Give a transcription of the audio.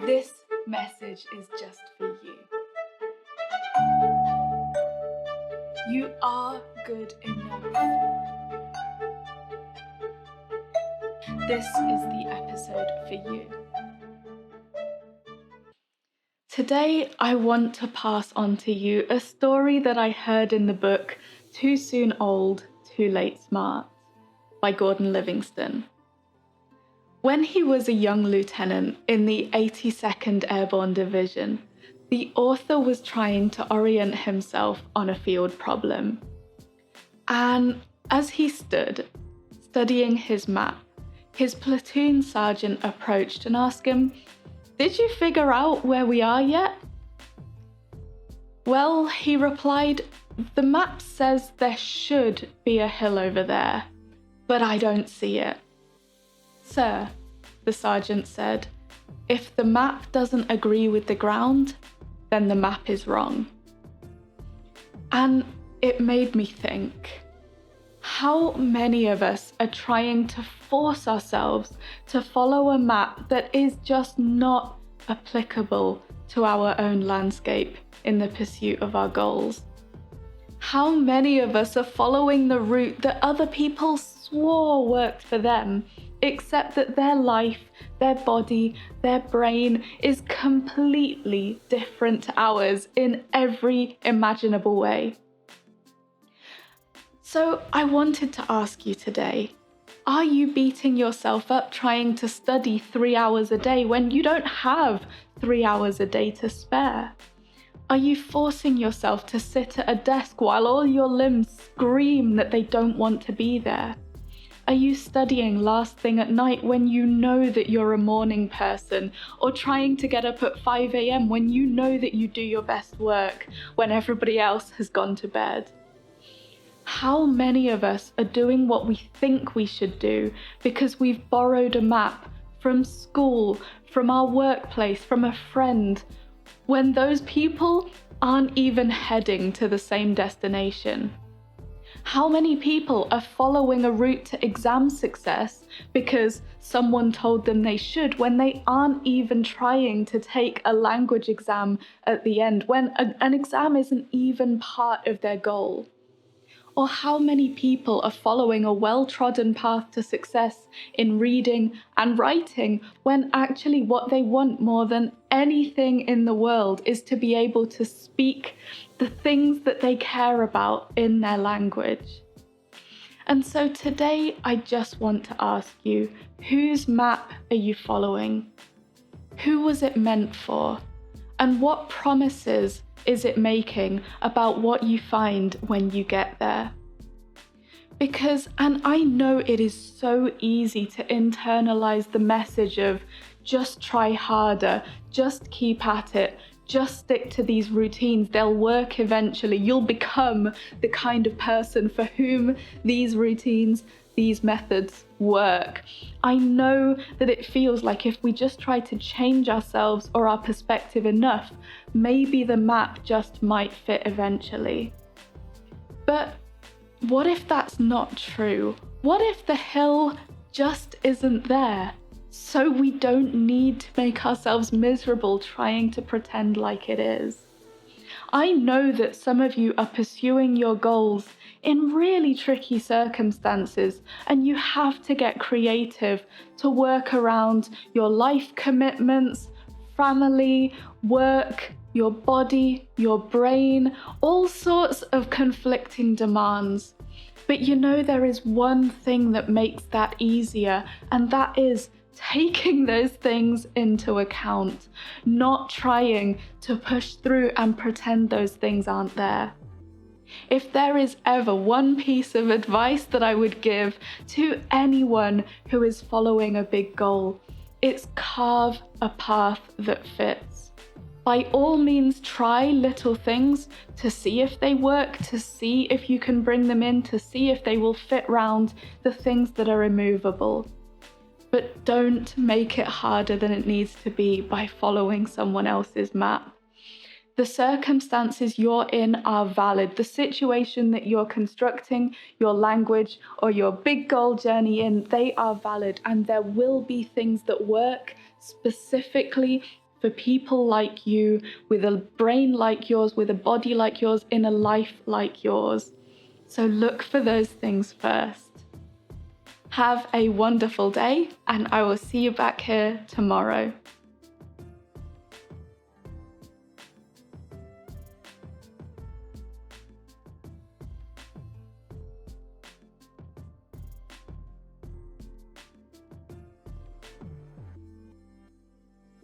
This message is just for you. You are good enough. This is the episode for you. Today, I want to pass on to you a story that I heard in the book Too Soon Old, Too Late Smart by Gordon Livingston. When he was a young lieutenant in the 82nd Airborne Division, the author was trying to orient himself on a field problem. And as he stood, studying his map, his platoon sergeant approached and asked him, "Did you figure out where we are yet?" Well, he replied, "The map says there should be a hill over there, but I don't see it." "Sir," the sergeant said, "if the map doesn't agree with the ground, then the map is wrong." And it made me think, how many of us are trying to force ourselves to follow a map that is just not applicable to our own landscape in the pursuit of our goals? How many of us are following the route that other people swore worked for them, except that their life, their body, their brain is completely different to ours in every imaginable way? So I wanted to ask you today, are you beating yourself up trying to study 3 hours a day when you don't have 3 hours a day to spare? Are you forcing yourself to sit at a desk while all your limbs scream that they don't want to be there? Are you studying last thing at night when you know that you're a morning person, or trying to get up at 5 a.m. when you know that you do your best work when everybody else has gone to bed? How many of us are doing what we think we should do because we've borrowed a map from school, from our workplace, from a friend, when those people aren't even heading to the same destination? How many people are following a route to exam success because someone told them they should when they aren't even trying to take a language exam at the end, when an exam isn't even part of their goal? Or how many people are following a well-trodden path to success in reading and writing when actually what they want more than anything in the world is to be able to speak the things that they care about in their language? And so today I just want to ask you, whose map are you following? Who was it meant for? And what promises is it making about what you find when you get there? Because, and I know it is so easy to internalize the message of just try harder, just keep at it, just stick to these routines, they'll work eventually, you'll become the kind of person for whom these routines, these methods work. I know that it feels like if we just try to change ourselves or our perspective enough, maybe the map just might fit eventually. But what if that's not true? What if the hill just isn't there? So we don't need to make ourselves miserable trying to pretend like it is. I know that some of you are pursuing your goals in really tricky circumstances, and you have to get creative to work around your life commitments, family, work, your body, your brain, all sorts of conflicting demands. But you know, there is one thing that makes that easier, and that is taking those things into account, not trying to push through and pretend those things aren't there. If there is ever one piece of advice that I would give to anyone who is following a big goal, it's carve a path that fits. By all means, try little things to see if they work, to see if you can bring them in, to see if they will fit round the things that are immovable. But don't make it harder than it needs to be by following someone else's map. The circumstances you're in are valid. The situation that you're constructing your language or your big goal journey in, they are valid, and there will be things that work, specifically for people like you, with a brain like yours, with a body like yours, in a life like yours. So look for those things first. Have a wonderful day, and I will see you back here tomorrow.